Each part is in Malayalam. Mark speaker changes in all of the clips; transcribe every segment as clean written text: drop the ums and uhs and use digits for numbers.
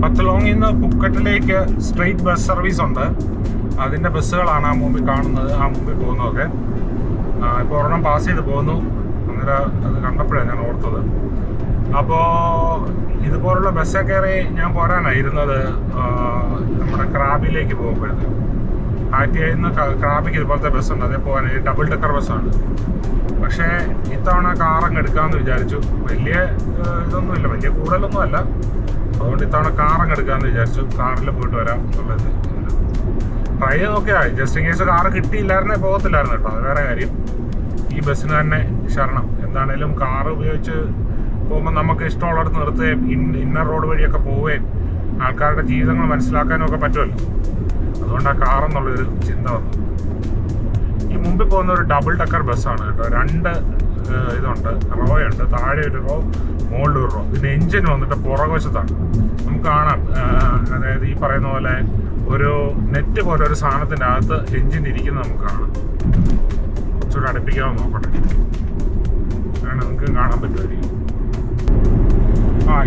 Speaker 1: പത്തലോങ്ങിൽ നിന്ന് പുക്കറ്റിലേക്ക് സ്ട്രെയിറ്റ് ബസ് സർവീസ് ഉണ്ട്. അതിൻ്റെ ബസ്സുകളാണ് ആ മുമ്പിൽ കാണുന്നത്, ആ മുമ്പിൽ പോകുന്നതൊക്കെ. ഇപ്പോൾ ഒരെണ്ണം പാസ് ചെയ്ത് പോകുന്നു. അന്നേരം അത് കണ്ടപ്പോഴാണ് ഞാൻ ഓർത്തത്. അപ്പോൾ ഇതുപോലുള്ള ബസ്സൊക്കെ കയറി ഞാൻ പോരാനായിരുന്നത് നമ്മുടെ ക്രാബിലേക്ക് പോകുമ്പോഴത്തേക്ക്. ആറ്റിയിൽ നിന്ന് ക്രാബിക്ക് ഇതുപോലത്തെ ബസ്സുണ്ട്, അതേ പോകാൻ ഡബിൾ ഡെക്കർ ബസ്സാണ്. പക്ഷേ ഇത്തവണ കാറങ്ങ് എടുക്കാമെന്ന് വിചാരിച്ചു. വലിയ ഇതൊന്നുമില്ല, വലിയ കൂടുതലൊന്നും അല്ല. അതുകൊണ്ട് ഇത്തവണ കാറങ്ങ് എടുക്കാമെന്ന് വിചാരിച്ചു. കാറിൽ പോയിട്ട് വരാം എന്നുള്ളത് ട്രൈ ചെയ്ത് നോക്കിയാൽ. ജസ്റ്റ് ഇൻ കേസ് കാറ് കിട്ടിയില്ലായിരുന്നേ പോകത്തില്ലായിരുന്നു കേട്ടോ, അത് വേറെ കാര്യം. ഈ ബസ്സിന് തന്നെ ശരണം. എന്താണേലും കാറ് ഉപയോഗിച്ച് പോകുമ്പോൾ നമുക്ക് ഇഷ്ടമുള്ളിടത്ത് നിർത്തുകയും ഇന്നർ റോഡ് വഴിയൊക്കെ പോവുകയും ആൾക്കാരുടെ ജീവിതങ്ങൾ മനസ്സിലാക്കാനും ഒക്കെ പറ്റുമല്ലോ. അതുകൊണ്ട് ആ കാറെന്നുള്ളൊരു ചിന്ത വന്നു. ഈ മുമ്പിൽ പോകുന്ന ഒരു ഡബിൾ ഡെക്കർ ബസ്സാണ് കേട്ടോ. 2 ഇതുണ്ട്, റോയുണ്ട്. താഴെ ഒരു റോ, മുകളിൽ ഒരു റോ. ഇതിൻ്റെ എൻജിൻ വന്നിട്ട് പുറകുവശത്താണ്. നമുക്ക് കാണാം, അതായത് ഈ പറയുന്ന പോലെ ഒരു നെറ്റ് പോലെ ഒരു സാധനത്തിൻ്റെ അകത്ത് എൻജിൻ ഇരിക്കുന്നത് നമുക്ക് കാണാം. കുറച്ചുകൂടെ അടുപ്പിക്കാമെന്ന് നോക്കട്ടെ, അങ്ങനെ നമുക്ക് കാണാൻ പറ്റുമായിരിക്കും.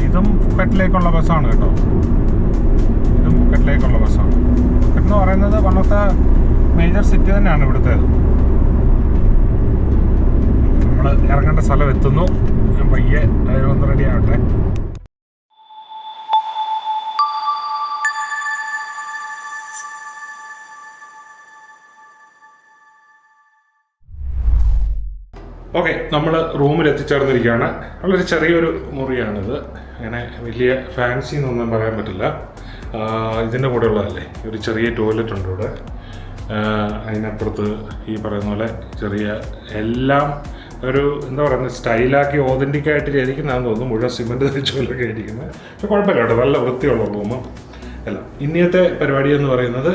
Speaker 1: ഇതും പുക്കറ്റിലേക്കുള്ള ബസ്സാണ് കേട്ടോ. ഇതും പുക്കറ്റിലേക്കുള്ള ബസ്സാണ്. പുക്കറ്റ് എന്ന് പറയുന്നത് one of the major city തന്നെയാണ് ഇവിടുത്തേത്. നമ്മൾ ഇറങ്ങേണ്ട സ്ഥലം എത്തുന്നു. ഞാൻ പയ്യെ ഒന്ന് റെഡി ആവട്ടെ. ഓക്കെ, നമ്മൾ റൂമിൽ എത്തിച്ചേർന്നിരിക്കുകയാണ്. വളരെ ചെറിയൊരു മുറിയാണിത്. അങ്ങനെ വലിയ ഫാൻസി എന്നൊന്നും പറയാൻ പറ്റില്ല. ഇതിൻ്റെ കൂടെ ഉള്ളതല്ലേ, ഒരു ചെറിയ ടോയ്ലറ്റ് ഉണ്ട് ഇവിടെ. അതിനപ്പുറത്ത് ഈ പറയുന്ന പോലെ ചെറിയ എല്ലാം ഒരു എന്താ പറയുന്നത്, സ്റ്റൈലാക്കി ഓതൻറ്റിക്കായിട്ട് ചെയ്തിരിക്കുന്നതാണെന്ന് തോന്നുന്നു. മുഴുവൻ സിമെൻറ്റ് തേച്ചുപോലൊക്കെ ഇരിക്കുന്നത്. പക്ഷെ കുഴപ്പമില്ല കേട്ടോ, നല്ല വൃത്തിയുള്ള റൂം അല്ല. ഇന്നത്തെ പരിപാടി എന്ന് പറയുന്നത്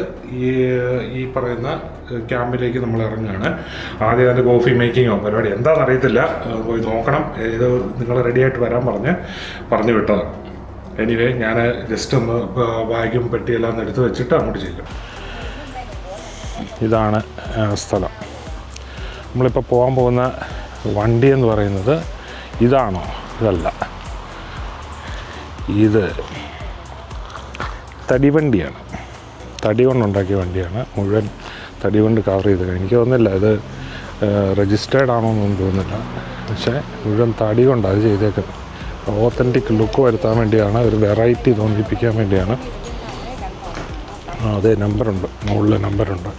Speaker 1: ഈ പറയുന്ന ക്യാമ്പിലേക്ക് നമ്മൾ ഇറങ്ങുകയാണ്. ആദ്യം അതിൻ്റെ കോഫി മേക്കിങ്ങോ പരിപാടി എന്താണെന്ന് അറിയത്തില്ല, പോയി നോക്കണം. ഇത് നിങ്ങൾ റെഡിയായിട്ട് വരാൻ പറഞ്ഞു വിട്ടതാണ്. എനിവേ ഞാൻ ജസ്റ്റ് ഒന്ന് ബാഗും പെട്ടിയെല്ലാം എടുത്ത് വെച്ചിട്ട് അങ്ങോട്ട് ചെല്ലും. ഇതാണ് സ്ഥലം. നമ്മളിപ്പോൾ പോകാൻ പോകുന്ന വണ്ടി എന്ന് പറയുന്നത് ഇതാണോ? ഇതല്ല, ഇത് തടിവണ്ടിയാണ്. തടി കൊണ്ടുണ്ടാക്കിയ വണ്ടിയാണ്. മുഴുവൻ തടി കൊണ്ട് കവർ ചെയ്തത്. എനിക്ക് തോന്നുന്നില്ല ഇത് രജിസ്റ്റേർഡ് ആണോ എന്നൊന്നും തോന്നുന്നില്ല. പക്ഷേ മുഴുവൻ തടി കൊണ്ട് അത് ചെയ്തേക്കുന്നത്. ഓത്തൻറ്റിക് ലുക്ക് വരുത്താൻ വേണ്ടിയാണ്, ഒരു വെറൈറ്റി തോന്നിപ്പിക്കാൻ വേണ്ടിയാണ്. അതെ, നമ്പറുണ്ട്, മുകളിൽ നമ്പറുണ്ട്.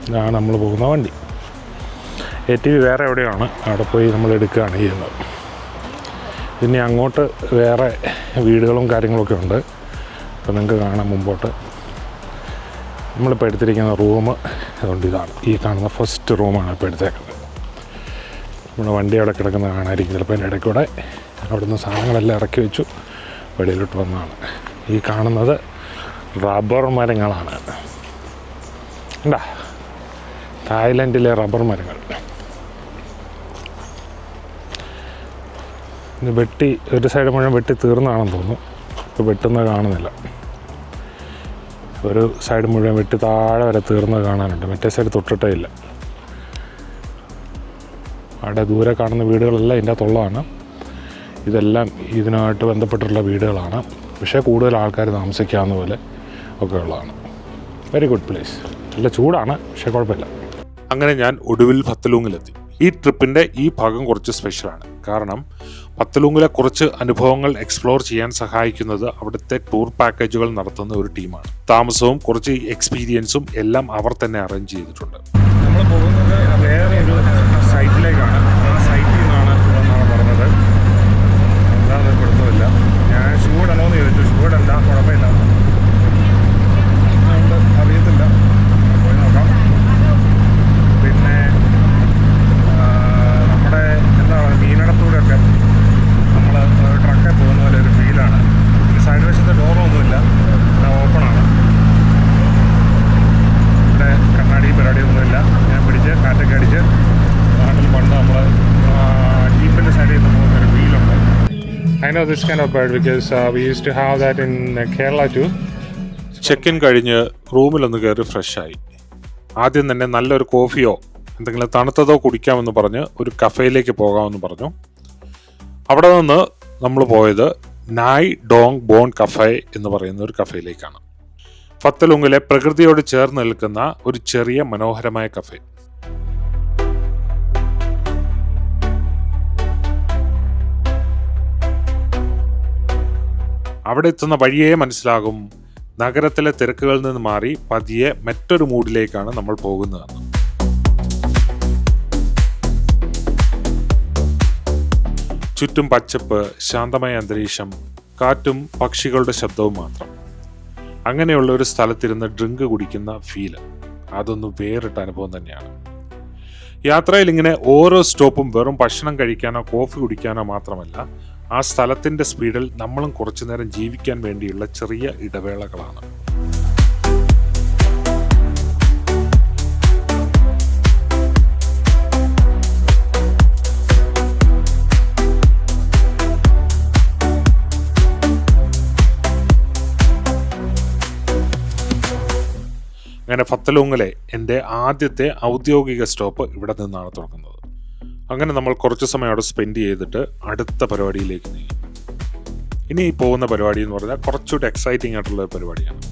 Speaker 1: ഇതാണ് നമ്മൾ പോകുന്ന വണ്ടി. ATV വേറെ എവിടെയാണ്, അവിടെ പോയി നമ്മൾ എടുക്കുകയാണ് ചെയ്യുന്നത്. പിന്നെ അങ്ങോട്ട് വേറെ വീടുകളും കാര്യങ്ങളൊക്കെ ഉണ്ട്. അപ്പോൾ നിങ്ങൾക്ക് കാണാം മുമ്പോട്ട്. നമ്മളിപ്പോൾ എടുത്തിരിക്കുന്ന റൂം അതുകൊണ്ട് ഇതാണ്. ഈ കാണുന്ന ഫസ്റ്റ് റൂമാണ് ഇപ്പോൾ എടുത്തേക്കുന്നത്. നമ്മുടെ വണ്ടി അവിടെ കിടക്കുന്ന കാണാതിരിക്കും ചിലപ്പോൾ. അതിൻ്റെ ഇടയ്ക്കൂടെ അവിടുന്ന് സാധനങ്ങളെല്ലാം ഇറക്കി വെച്ചു വെളിയിലോട്ട് വന്നതാണ്. ഈ കാണുന്നത് റബ്ബർ മരങ്ങളാണ്. എന്താ, തായ്ലൻഡിലെ റബ്ബർ മരങ്ങൾ. ഇത് വെട്ടി ഒരു സൈഡ് മുഴുവൻ വെട്ടി തീർന്നതാണെന്ന് തോന്നുന്നു. ഇപ്പോൾ വെട്ടുന്നത് കാണുന്നില്ല. ഒരു സൈഡ് മുഴുവൻ വെട്ടി താഴെ വരെ തീർന്നത് കാണാനുണ്ട്. മറ്റേ സൈഡ് തൊട്ടിട്ടേ ഇല്ല. അവിടെ ദൂരെ കാണുന്ന വീടുകളെല്ലാം ഇതിൻ്റെ അകത്തുള്ളതാണ്. ഇതെല്ലാം ഇതിനായിട്ട് ബന്ധപ്പെട്ടുള്ള വീടുകളാണ്. പക്ഷേ കൂടുതൽ ആൾക്കാർ താമസിക്കാവുന്ന പോലെ ഒക്കെ ഉള്ളതാണ്. Very good place. നല്ല ചൂടാണ്, പക്ഷേ കുഴപ്പമില്ല. അങ്ങനെ ഞാൻ ഒടുവിൽ പത്തലൂങ്ങിലെത്തി. ഈ ട്രിപ്പിൻ്റെ ഈ ഭാഗം കുറച്ച് സ്പെഷ്യലാണ്. കാരണം പത്തലൂങ്ങിലെ കുറച്ച് അനുഭവങ്ങൾ എക്സ്പ്ലോർ ചെയ്യാൻ സഹായിക്കുന്നത് അവിടുത്തെ ടൂർ പാക്കേജുകൾ നടത്തുന്ന ഒരു ടീമാണ്. താമസവും കുറച്ച് എക്സ്പീരിയൻസും എല്ലാം അവർ തന്നെ അറേഞ്ച് ചെയ്തിട്ടുണ്ട്. നമ്മൾ പോകുന്നത് വേറെ ഒരു സൈറ്റിലേക്കാണ്. ആ സൈറ്റിൽ നിന്നാണ് പറഞ്ഞത്. എന്താണെന്ന് പെടുത്തുമില്ല. ഞാൻ ഷൂ ഇടണമെന്ന് ചോദിച്ചു. ഷൂ ഇടണ്ട, കുഴപ്പമില്ല, അതുകൊണ്ട് അറിയത്തില്ല. പോയി നോക്കാം. പിന്നെ നമ്മുടെ എന്താ പറയുക, മീനടത്തൂടെയൊക്കെ നമ്മൾ ട്രക്കിൽ പോകുന്ന പോലെ ഒരു ഫീലാണ്. സൈഡ് വശത്ത് ഡോറൊന്നുമില്ല, ഓപ്പണാണ്. ഇവിടെ കണ്ണാടി പരിപാടിയൊന്നുമില്ല. ഞാൻ പിടിച്ച് കാറ്റൊക്കെ അടിച്ച് നാട്ടിൽ പണ്ട് നമ്മൾ ജീപ്പിൻ്റെ സൈഡിൽ നിന്ന് പോകുന്ന ഒരു ഫീലുണ്ട്. I know this kind of bird because we used to have that in Kerala too. Check-in കഴിഞ്ഞ് റൂമിലൊന്ന് കയറി ഫ്രഷായി. ആദ്യം തന്നെ നല്ലൊരു കോഫിയോ എന്തെങ്കിലും തണുത്തതോ കുടിക്കാമെന്ന് പറഞ്ഞ് ഒരു കഫേയിലേക്ക് പോകാമെന്ന് പറഞ്ഞു. അവിടെ നിന്ന് നമ്മൾ പോയത് നായ് ഡോങ് ബോൺ കഫേ എന്ന് പറയുന്ന ഒരു കഫേയിലേക്കാണ്. ഫത്തലുങ്ങിലെ പ്രകൃതിയോട് ചേർന്ന് നിൽക്കുന്ന ഒരു ചെറിയ മനോഹരമായ കഫേ. അവിടെ എത്തുന്ന വഴിയേ മനസ്സിലാകും നഗരത്തിലെ തിരക്കുകളിൽ നിന്ന് മാറി പതിയെ മറ്റൊരു മൂഡിലേക്കാണ് നമ്മൾ പോകുന്നതെന്ന്. ചുറ്റും പച്ചപ്പ്, ശാന്തമായ അന്തരീക്ഷം, കാറ്റും പക്ഷികളുടെ ശബ്ദവും മാത്രം. അങ്ങനെയുള്ള ഒരു സ്ഥലത്തിരുന്ന് ഡ്രിങ്ക് കുടിക്കുന്ന ഫീല്, അതൊന്ന് വേറിട്ട അനുഭവം തന്നെയാണ്. യാത്രയിൽ ഇങ്ങനെ ഓരോ സ്റ്റോപ്പും വെറും ഭക്ഷണം കഴിക്കാനോ കോഫി കുടിക്കാനോ മാത്രമല്ല, ആ സ്ഥലത്തിൻ്റെ സ്പീഡിൽ നമ്മളും കുറച്ചു നേരം ജീവിക്കാൻ വേണ്ടിയുള്ള ചെറിയ ഇടവേളകളാണ്. അങ്ങനെ ഫത്തലുങ്ങിലെ എൻ്റെ ആദ്യത്തെ ഔദ്യോഗിക സ്റ്റോപ്പ് ഇവിടെ നിന്നാണ് തുടങ്ങുന്നത്. അങ്ങനെ നമ്മൾ കുറച്ച് സമയം അവിടെ സ്പെൻഡ് ചെയ്തിട്ട് അടുത്ത പരിപാടിയിലേക്ക് നീങ്ങി. ഇനി പോകുന്ന പരിപാടി എന്ന് പറഞ്ഞാൽ കുറച്ചുകൂടി എക്സൈറ്റിംഗ് ആയിട്ടുള്ള ഒരു പരിപാടിയാണ്.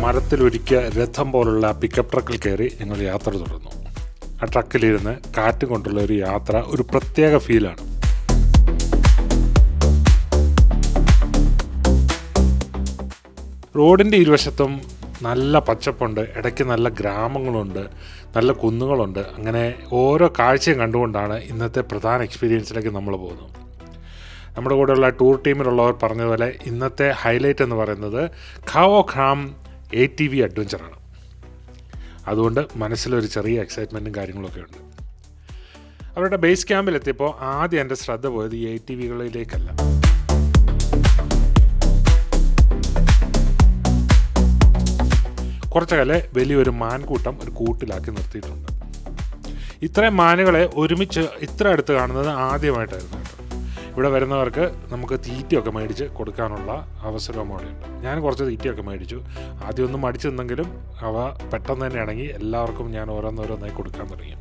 Speaker 1: മരത്തിലൊരുക്കിയ രഥം പോലുള്ള പിക്കപ്പ് ട്രക്കിൽ കയറി ഞങ്ങൾ യാത്ര തുടർന്നു. ആ ട്രക്കിലിരുന്ന് കാറ്റ് കൊണ്ടുള്ള ഒരു യാത്ര ഒരു പ്രത്യേക ഫീലാണ്. റോഡിൻ്റെ ഇരുവശത്തും നല്ല പച്ചപ്പുണ്ട്, ഇടയ്ക്ക് നല്ല ഗ്രാമങ്ങളുണ്ട്, നല്ല കുന്നുകളുണ്ട്. അങ്ങനെ ഓരോ കാഴ്ചയും കണ്ടുകൊണ്ടാണ് ഇന്നത്തെ പ്രധാന എക്സ്പീരിയൻസിലേക്ക് നമ്മൾ പോകുന്നത്. നമ്മുടെ കൂടെയുള്ള ടൂർ ടീമിലുള്ളവർ പറഞ്ഞതുപോലെ ഇന്നത്തെ ഹൈലൈറ്റ് എന്ന് പറയുന്നത് ഖാവോ ഖാം ATV അഡ്വഞ്ചറാണ്. അതുകൊണ്ട് മനസ്സിലൊരു ചെറിയ എക്സൈറ്റ്മെൻറ്റും കാര്യങ്ങളൊക്കെ ഉണ്ട്. അവരുടെ ബേസ് ക്യാമ്പിലെത്തിയപ്പോൾ ആദ്യം എൻ്റെ ശ്രദ്ധ പോയത് ഈ ATVകളിലേക്കല്ല. കുറച്ചകലെ വലിയൊരു മാൻകൂട്ടം ഒരു കൂട്ടിലാക്കി നിർത്തിയിട്ടുണ്ട്. ഇത്രയും മാനുകളെ ഒരുമിച്ച് ഇത്ര അടുത്ത് കാണുന്നത് ആദ്യമായിട്ടായിരുന്നു കേട്ടോ. ഇവിടെ വരുന്നവർക്ക് നമുക്ക് തീറ്റയൊക്കെ മേടിച്ച് കൊടുക്കാനുള്ള അവസരവും അവിടെയുണ്ട്. ഞാൻ കുറച്ച് തീറ്റയൊക്കെ മേടിച്ചു. ആദ്യമൊന്നും മടിച്ചു നിന്നെങ്കിലും അവ പെട്ടെന്ന് തന്നെ ആണെങ്കിൽ എല്ലാവർക്കും ഞാൻ ഓരോന്നോരോന്നായി കൊടുക്കാൻ തുടങ്ങി.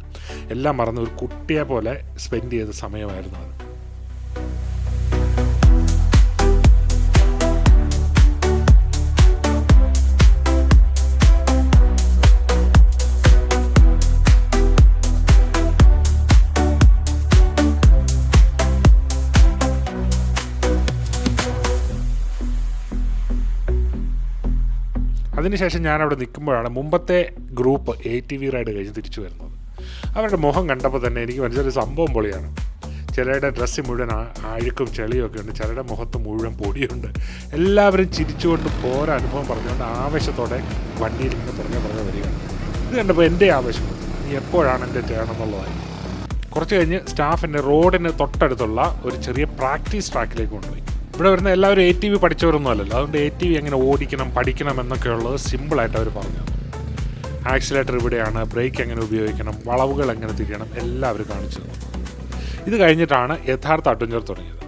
Speaker 1: എല്ലാം മറന്ന് ഒരു കുട്ടിയെ പോലെ സ്പെൻഡ് ചെയ്ത സമയമായിരുന്നു അത്. അതിനുശേഷം ഞാനവിടെ നിൽക്കുമ്പോഴാണ് മുമ്പത്തെ ഗ്രൂപ്പ് ATV റൈഡ് കഴിഞ്ഞ് തിരിച്ചു വരുന്നത്. അവരുടെ മുഖം കണ്ടപ്പോൾ തന്നെ എനിക്ക് മനസ്സിലൊരു സംഭവം പൊളിയാണ്. ചിലരുടെ ഡ്രസ്സ് മുഴുവൻ അഴുക്കും ചെളിയൊക്കെ ഉണ്ട്, ചിലരുടെ മുഖത്ത് മുഴുവൻ പൊടിയുണ്ട്. എല്ലാവരും ചിരിച്ചുകൊണ്ട് ഓരോ അനുഭവം പറഞ്ഞുകൊണ്ട് ആവേശത്തോടെ വണ്ടിയിൽ ഇങ്ങനെ പറഞ്ഞ വരികയാണ്. ഇത് കണ്ടപ്പോൾ എൻ്റെ ആവേശം ഇനി എപ്പോഴാണ് എൻ്റെ ടേൺ എന്നുള്ളതായി. കുറച്ച് കഴിഞ്ഞ് സ്റ്റാഫിൻ്റെ റോഡിന് തൊട്ടടുത്തുള്ള ഒരു ചെറിയ പ്രാക്ടീസ് ട്രാക്കിലേക്ക് കൊണ്ടുപോയി. ഇവിടെ വരുന്ന എല്ലാവരും ATV പഠിച്ചവരൊന്നും അല്ലല്ലോ. അതുകൊണ്ട് ATV എങ്ങനെ ഓടിക്കണം പഠിക്കണം എന്നൊക്കെ ഉള്ളത് സിമ്പിളായിട്ട് അവർ പറഞ്ഞു തന്നു. ആക്സിലേറ്റർ ഇവിടെയാണ്, ബ്രേക്ക് എങ്ങനെ ഉപയോഗിക്കണം, വളവുകൾ എങ്ങനെ തിരിയണം, എല്ലാവരും കാണിച്ചു തന്നു. ഇത് കഴിഞ്ഞിട്ടാണ് യഥാർത്ഥ അഡ്വഞ്ചർ തുടങ്ങിയത്.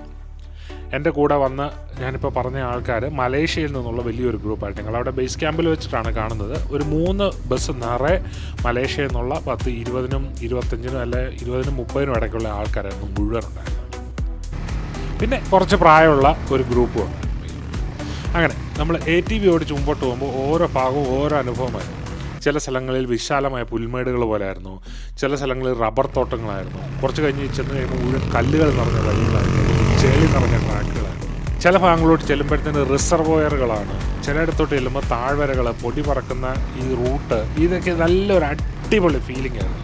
Speaker 1: എൻ്റെ കൂടെ വന്ന് ഞാനിപ്പോൾ പറഞ്ഞ ആൾക്കാർ മലേഷ്യയിൽ നിന്നുള്ള വലിയൊരു ഗ്രൂപ്പായിട്ട് ഞങ്ങൾ അവിടെ ബേസ് ക്യാമ്പിൽ വെച്ചിട്ടാണ് കാണുന്നത്. ഒരു 3 ബസ് നിറയെ മലേഷ്യയിൽ നിന്നുള്ള 10, 20, 25 അല്ലെ 20, 30 ഇടയ്ക്കുള്ള ആൾക്കാരായിരുന്നു മുഴുവൻ ഉണ്ടായിരുന്നത്. പിന്നെ കുറച്ച് പ്രായമുള്ള ഒരു ഗ്രൂപ്പും ഉണ്ട്. അങ്ങനെ നമ്മൾ ATV ഓടിച്ച് മുമ്പോട്ട് പോകുമ്പോൾ ഓരോ ഭാഗവും ഓരോ അനുഭവമായിരുന്നു. ചില സ്ഥലങ്ങളിൽ വിശാലമായ പുൽമേടുകൾ പോലെയായിരുന്നു, ചില സ്ഥലങ്ങളിൽ റബ്ബർ തോട്ടങ്ങളായിരുന്നു. കുറച്ച് കഴിഞ്ഞ് ചെന്ന് കഴിയുമ്പോൾ മുഴുവൻ കല്ലുകൾ നിറഞ്ഞ വഴികളായിരുന്നു, ചെളി നിറഞ്ഞ ട്രാക്കുകളായിരുന്നു. ചില ഭാഗങ്ങളോട്ട് ചെല്ലുമ്പോഴത്തേന് റിസർവോയറുകളാണ്, ചിലയിടത്തോട്ട് ചെല്ലുമ്പോൾ താഴ്വരകൾ, പൊടി പറക്കുന്ന ഈ റൂട്ട്, ഇതൊക്കെ നല്ലൊരു അടിപൊളി ഫീലിംഗ് ആയിരുന്നു.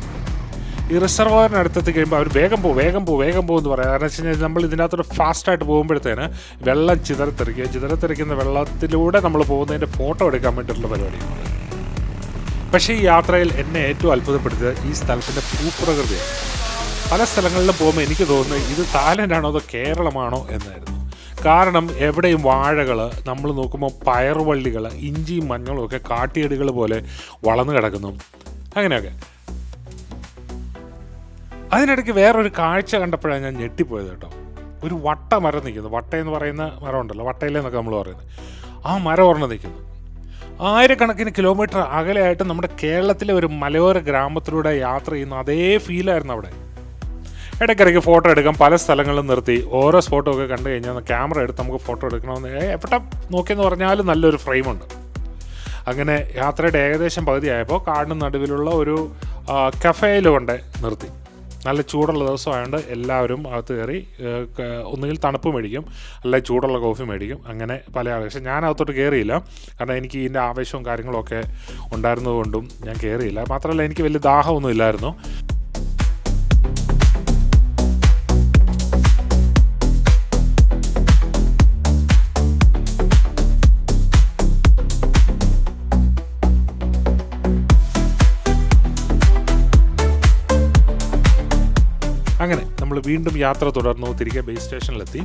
Speaker 1: ഈ റിസർവോയറിന് അടുത്തെത്തി കഴിയുമ്പോൾ അവർ വേഗം പോകും എന്ന് പറയാം. കാരണം വെച്ച് കഴിഞ്ഞാൽ നമ്മൾ ഇതിനകത്തോട്ട് ഫാസ്റ്റായിട്ട് പോകുമ്പോഴത്തേന് വെള്ളം ചിതറത്തെറിക്കുന്ന വെള്ളത്തിലൂടെ നമ്മൾ പോകുന്നതിൻ്റെ ഫോട്ടോ എടുക്കാൻ വേണ്ടിയിട്ടുള്ള പരിപാടിയാണ്. പക്ഷേ ഈ യാത്രയിൽ എന്നെ ഏറ്റവും അത്ഭുതപ്പെടുത്തിയത് ഈ സ്ഥലത്തിൻ്റെ ഭൂപ്രകൃതിയാണ്. പല സ്ഥലങ്ങളിലും പോകുമ്പോൾ എനിക്ക് തോന്നുന്നത് ഇത് തായ്ലൻഡാണോ അതോ കേരളമാണോ എന്നായിരുന്നു. കാരണം എവിടെയും വാഴകൾ, നമ്മൾ നോക്കുമ്പോൾ പയറുവള്ളികൾ, ഇഞ്ചിയും മഞ്ഞളും ഒക്കെ കാട്ടിയടികൾ പോലെ വളർന്നു കിടക്കുന്നു. അങ്ങനെയൊക്കെ. അതിനിടയ്ക്ക് വേറൊരു കാഴ്ച കണ്ടപ്പോഴാണ് ഞാൻ ഞെട്ടിപ്പോയത് കേട്ടോ. ഒരു വട്ട മരം നിൽക്കുന്നു. വട്ടയെന്ന് പറയുന്ന മരം ഉണ്ടല്ലോ, വട്ടയിലെന്നൊക്കെ നമ്മൾ പറയുന്നത്. ആ മരം ഒരെണ്ണം നിൽക്കുന്നു. ആയിരക്കണക്കിന് കിലോമീറ്റർ അകലെയായിട്ട് നമ്മുടെ കേരളത്തിലെ ഒരു മലയോര ഗ്രാമത്തിലൂടെ യാത്ര ചെയ്യുന്ന അതേ ഫീലായിരുന്നു അവിടെ. ഇടയ്ക്കിടയ്ക്ക് ഫോട്ടോ എടുക്കാം, പല സ്ഥലങ്ങളിലും നിർത്തി ഓരോ ഫോട്ടോ ഒക്കെ കണ്ടു കഴിഞ്ഞാൽ ക്യാമറ എടുത്ത് നമുക്ക് ഫോട്ടോ എടുക്കണമെന്ന് എവിടെ നോക്കിയെന്ന് പറഞ്ഞാലും നല്ലൊരു ഫ്രെയിമുണ്ട്. അങ്ങനെ യാത്രയുടെ ഏകദേശം പകുതിയായപ്പോൾ കാടിന് നടുവിലുള്ള ഒരു കഫേയിൽ കൊണ്ട് നിർത്തി. നല്ല ചൂടുള്ള ദിവസമായതുകൊണ്ട് എല്ലാവരും അകത്ത് കയറി ഒന്നുകിൽ തണുപ്പ് മേടിക്കും, അല്ലെങ്കിൽ ചൂടുള്ള കോഫി മേടിക്കും. അങ്ങനെ പല ആളുകൾ. പക്ഷേ ഞാൻ അകത്തോട്ട് കയറിയില്ല, കാരണം എനിക്ക് ഇതിൻ്റെ ആവേശവും കാര്യങ്ങളൊക്കെ ഉണ്ടായിരുന്നതുകൊണ്ടും ഞാൻ കയറിയില്ല. മാത്രമല്ല എനിക്ക് വലിയ ദാഹമൊന്നും ഇല്ലായിരുന്നു. അങ്ങനെ നമ്മൾ വീണ്ടും യാത്ര തുടർന്നു. തിരികെ ബേസ് സ്റ്റേഷനിലെത്തി.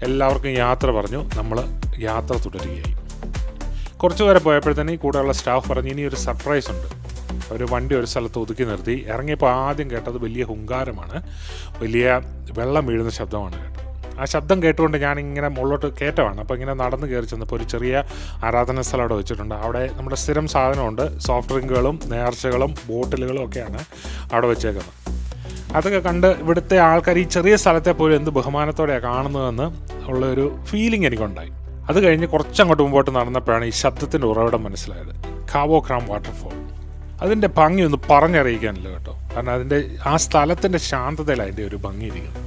Speaker 1: എല്ലാവർക്കും യാത്ര പറഞ്ഞു. നമ്മൾ യാത്ര തുടരുകയായി. കുറച്ച് പേരെ പോയപ്പോഴത്തേന് കൂടെയുള്ള സ്റ്റാഫ് പറഞ്ഞു ഇനി ഒരു സർപ്രൈസ് ഉണ്ട്. അവർ വണ്ടി ഒരു സ്ഥലത്ത് ഒതുക്കി നിർത്തി. ഇറങ്ങിയപ്പോൾ ആദ്യം കേട്ടത് വലിയ ഹുങ്കാരമാണ്, വലിയ വെള്ളം വീഴുന്ന ശബ്ദമാണ് കേട്ടത്. ആ ശബ്ദം കേട്ടുകൊണ്ട് ഞാനിങ്ങനെ മുകളിലോട്ട് കയറ്റമാണ്. അപ്പോൾ ഇങ്ങനെ നടന്ന് കയറി ചെന്നപ്പോൾ ഒരു ചെറിയ ആരാധന സ്ഥലം അവിടെ വെച്ചിട്ടുണ്ട്. അവിടെ നമ്മുടെ സ്ഥിരം സാധനമുണ്ട്, സോഫ്റ്റ് ഡ്രിങ്കുകളും നേർച്ചകളും ബോട്ടിലുകളും ഒക്കെയാണ് അവിടെ വെച്ചേക്കുന്നത്. അതൊക്കെ കണ്ട് ഇവിടുത്തെ ആൾക്കാർ ഈ ചെറിയ സ്ഥലത്തെ പോലും എന്ത് ബഹുമാനത്തോടെയാണ് കാണുന്നതെന്ന് ഉള്ളൊരു ഫീലിംഗ് എനിക്കുണ്ടായി. അത് കഴിഞ്ഞ് കുറച്ചങ്ങോട്ട് മുമ്പോട്ട് നടന്നപ്പോഴാണ് ഈ ശബ്ദത്തിൻ്റെ ഉറവിടം മനസ്സിലായത്. കാവോ ക്രാം വാട്ടർഫോൾ. അതിൻ്റെ ഭംഗി ഒന്ന് പറഞ്ഞറിയിക്കാനില്ല കേട്ടോ, കാരണം അതിൻ്റെ ആ സ്ഥലത്തിൻ്റെ ശാന്തതയിൽ അതിൻ്റെ ഒരു ഭംഗി ഇരിക്കുന്നു.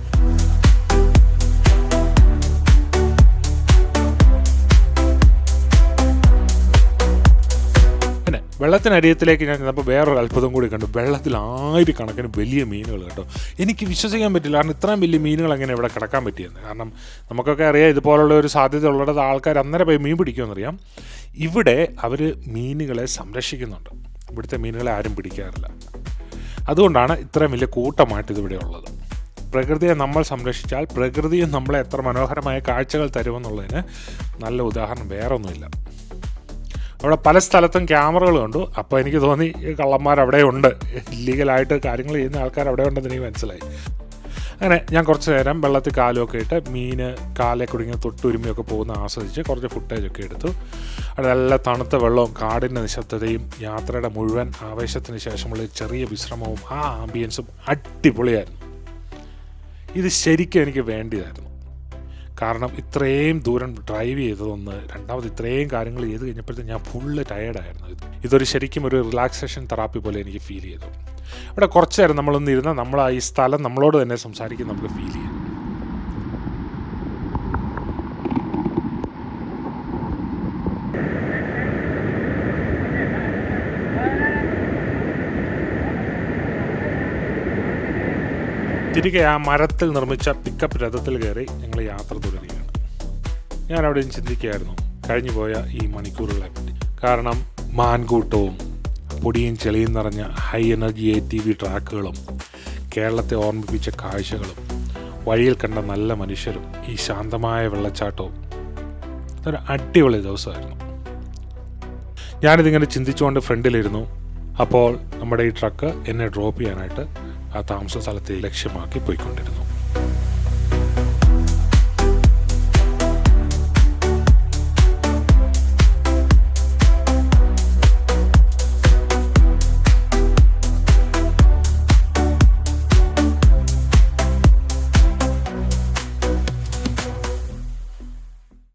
Speaker 1: വെള്ളത്തിനരിയത്തിലേക്ക് ഞാൻ ചെന്നപ്പോൾ വേറൊരു അത്ഭുതം കൂടി കണ്ടു. വെള്ളത്തിൽ ആയിരക്കണക്കിന് വലിയ മീനുകൾ കേട്ടോ. എനിക്ക് വിശ്വസിക്കാൻ പറ്റില്ല, കാരണം ഇത്രയും വലിയ മീനുകൾ എങ്ങനെ ഇവിടെ കിടക്കാൻ പറ്റിയെന്ന്. കാരണം നമുക്കൊക്കെ അറിയാം ഇതുപോലുള്ള ഒരു സാധ്യത ഉള്ളത് ആൾക്കാർ അന്നേരം പോയി മീൻ പിടിക്കുമെന്നറിയാം. ഇവിടെ അവർ മീനുകളെ സംരക്ഷിക്കുന്നുണ്ട്. ഇവിടുത്തെ മീനുകളെ ആരും പിടിക്കാറില്ല. അതുകൊണ്ടാണ് ഇത്രയും വലിയ കൂട്ടമായിട്ട് ഇതിവിടെ ഉള്ളത്. പ്രകൃതിയെ നമ്മൾ സംരക്ഷിച്ചാൽ പ്രകൃതിയും നമ്മളെ എത്ര മനോഹരമായ കാഴ്ചകൾ തരുമെന്നുള്ളതിന് നല്ല ഉദാഹരണം വേറെ ഒന്നുമില്ല. അവിടെ പല സ്ഥലത്തും ക്യാമറകൾ കണ്ടു. അപ്പോൾ എനിക്ക് തോന്നി കള്ളന്മാരവിടെ ഉണ്ട്, ഇല്ലീഗലായിട്ട് കാര്യങ്ങൾ ചെയ്യുന്ന ആൾക്കാർ അവിടെ ഉണ്ടെന്ന് എനിക്ക് മനസ്സിലായി. അങ്ങനെ ഞാൻ കുറച്ച് നേരം വെള്ളത്തിൽ കാലുമൊക്കെ ഇട്ട് മീൻ കാലെ കുടുങ്ങി തൊട്ടുരുമിയൊക്കെ പോകുന്ന ആസ്വദിച്ച് കുറച്ച് ഫുട്ടേജൊക്കെ എടുത്തു. അവിടെ നല്ല തണുത്ത വെള്ളവും കാടിൻ്റെ നിശബ്ദതയും യാത്രയുടെ മുഴുവൻ ആവേശത്തിന് ശേഷമുള്ള ചെറിയ വിശ്രമവും ആ ആംബിയൻസും അടിപൊളിയായിരുന്നു. ഇത് ശരിക്കും എനിക്ക് വേണ്ടിയതായിരുന്നു. കാരണം ഇത്രയും ദൂരം ഡ്രൈവ് ചെയ്തതൊന്ന്, രണ്ടാമത് ഇത്രയും കാര്യങ്ങൾ ചെയ്ത് കഴിഞ്ഞപ്പോഴത്തേക്ക് ഞാൻ ഫുള്ള് ടയേർഡായിരുന്നു. ഇതൊരു ശരിക്കും ഒരു റിലാക്സേഷൻ തെറാപ്പി പോലെ എനിക്ക് ഫീൽ ചെയ്തു. ഇവിടെ കുറച്ച് നേരം നമ്മളൊന്ന് ഇരുന്നാൽ നമ്മൾ ഈ സ്ഥലം നമ്മളോട് തന്നെ സംസാരിക്കും, നമുക്ക് ഫീൽ ചെയ്യാം. തിരികെ ആ മരത്തിൽ നിർമ്മിച്ച പിക്കപ്പ് രഥത്തിൽ കയറി ഞങ്ങൾ യാത്ര തുടരുകയാണ്. ഞാനവിടെ ചിന്തിക്കുകയായിരുന്നു കഴിഞ്ഞു പോയ ഈ മണിക്കൂറുകളെ പറ്റി. കാരണം മാൻകൂട്ടവും പൊടിയും ചെളിയും നിറഞ്ഞ ഹൈ എനർജി ATV ട്രാക്കുകളും കേരളത്തെ ഓർമ്മിപ്പിച്ച കാഴ്ചകളും വഴിയിൽ കണ്ട നല്ല മനുഷ്യരും ഈ ശാന്തമായ വെള്ളച്ചാട്ടവും ഒരു അടിപൊളി ദിവസമായിരുന്നു. ഞാനിതിങ്ങനെ ചിന്തിച്ചുകൊണ്ട് ഫ്രണ്ടിലിരുന്നു. അപ്പോൾ നമ്മുടെ ഈ ട്രക്ക് എന്നെ ഡ്രോപ്പ് ചെയ്യാനായിട്ട് ആ താമസ സ്ഥലത്തെ ലക്ഷ്യമാക്കി പോയിക്കൊണ്ടിരുന്നു.